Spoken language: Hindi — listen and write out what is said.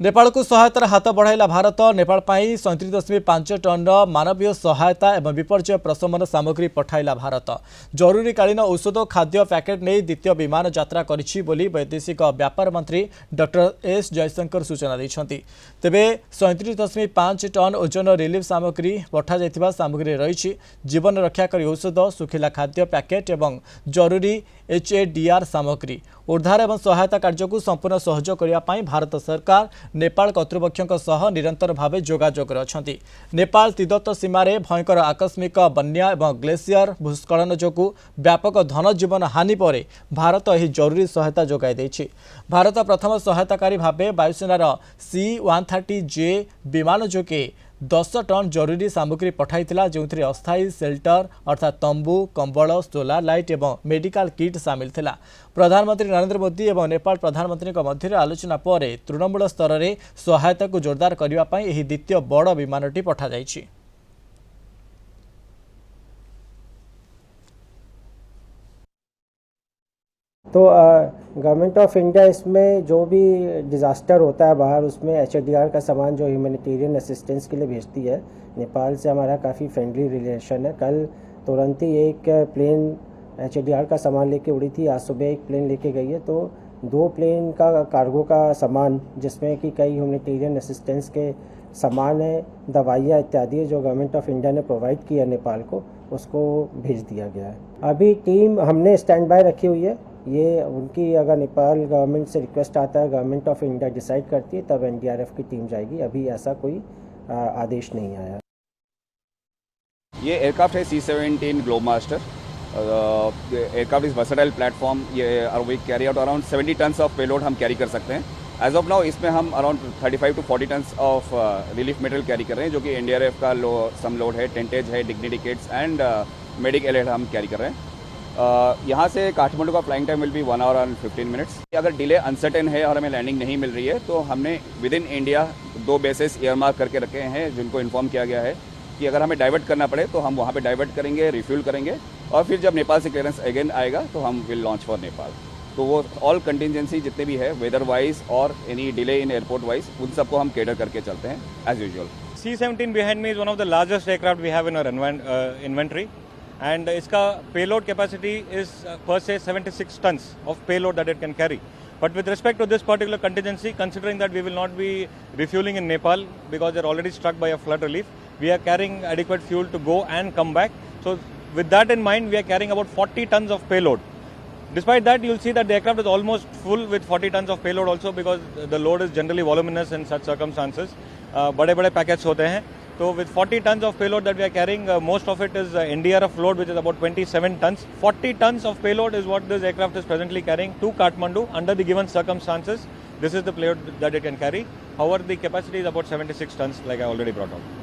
नेपाल को सहायतार हाथ बढ़ाइला भारत। नेपाल 37.5 टन मानवीय सहायता एवं विपर्यय प्रशमन सामग्री पठाइला भारत। जरूरीकालीन औषध खाद्य पैकेट नहीं द्वितीय विमान यात्रा करिछि बोली वैदेशिक व्यापार मंत्री डॉक्टर एस जयशंकर सूचना दैछन्ति। तेबे 37.5 टन ओजन रिलीफ सामग्री पठा जायतिबा सामग्री रही जीवन रक्षाकारी औषध, सुखिला खाद्य पैकेट एवं जरूरी HADR सामग्री। उद्धार एवं सहायता कार्य को संपूर्ण सहयोग करने भारत सरकार नेपाल कर्तृपक्षों सह निरंतर भाव जोगाजोग अछंती। नेपाल तिब्बत सीमार भयंकर आकस्मिक बन्या एवं ग्लेशियर भूस्खलन जोगु व्यापक धन जीवन हानि पर भारत यह जरूरी सहायता जोगाई देछि। भारत प्रथम सहायताकारी भाव वायुसेनार C-130J विमान जोगे 10 टन जरूरी सामग्री पठाइथिला, जो अस्थायी सेल्टर अर्थात तंबू, कंबल, सोलार लाइट एवं मेडिकल किट सामिल थिला। प्रधानमंत्री नरेंद्र मोदी एवं नेपाल प्रधानमंत्री मध्य आलोचना पर तृणमूल स्तर में सहायता को जोरदार करने यह द्वितीय बड़ विमानटी पठा जाइछि। तो गवर्नमेंट ऑफ इंडिया इसमें जो भी डिज़ास्टर होता है बाहर, उसमें HADR का सामान जो ह्यूमैनिटेरियन असिस्टेंस के लिए भेजती है। नेपाल से हमारा काफ़ी फ्रेंडली रिलेशन है। कल तुरंत ही एक प्लेन HADR का सामान लेके उड़ी थी, आज सुबह एक प्लेन लेके गई है। तो 2 प्लेन का कार्गो का सामान, जिसमें कि कई ह्यूमैनिटेरियन असिस्टेंस के सामान है, दवाइयाँ इत्यादि है, जो गवर्नमेंट ऑफ इंडिया ने प्रोवाइड किया नेपाल को, उसको भेज दिया गया है। अभी टीम हमने स्टैंड बाय रखी हुई है। ये उनकी अगर नेपाल गवर्नमेंट से रिक्वेस्ट आता है, गवर्नमेंट ऑफ इंडिया डिसाइड करती है, तब NDRF की टीम जाएगी। अभी ऐसा कोई आदेश नहीं आया। ये एयरक्राफ्ट है C-17 Globemaster. Aircraft is versatile platform. ये we carry out around 70 tons of payload हम कैरी कर सकते हैं। एज ऑफ नाउ इसमें हम around 35 to 40 tons of relief material carry कर रहे हैं, जो कि NDRF का सम लोड है, टेंटेज है, dignity kits and medic alert हम कैरी कर रहे हैं। यहाँ से काठमांडू का flying time will be 1 hour and 15 minutes। अगर डिले अनसर्टेन है और हमें लैंडिंग नहीं मिल रही है, तो हमने with in India 2 bases earmark करके रखे हैं, जिनको इन्फॉर्म किया गया है कि अगर हमें डाइवर्ट करना पड़े तो हम वहाँ पे डाइवर्ट करेंगे, रिफ्यूल करेंगे, और फिर जब नेपाल से क्लियरेंस अगेन आएगा तो हम विल लॉन्च फॉर नेपाल। तो वो ऑल कंटिजेंसी जितने भी है, वेदर वाइज और any delay in airport wise, उन सबको हम केटर करके चलते हैं as usual. C-17 behind me is one of the largest aircraft we have in our inventory. And इसका payload capacity is per se 76 tons of payload that it can carry. But with respect to this particular contingency, considering that we will not be refueling in Nepal because they're already struck by a flood relief, we are carrying adequate fuel to go and come back. So with that in mind, we are carrying about 40 tons of payload. Despite that, you'll see that the aircraft is almost full with 40 tons of payload also, because the load is generally voluminous in such circumstances. बड़े पैकेट्स होते हैं। So with 40 tons of payload that we are carrying, most of it is NDRF load, which is about 27 tons. 40 tons of payload is what this aircraft is presently carrying to Kathmandu under the given circumstances. This is the payload that it can carry. However, the capacity is about 76 tons, like I already brought out.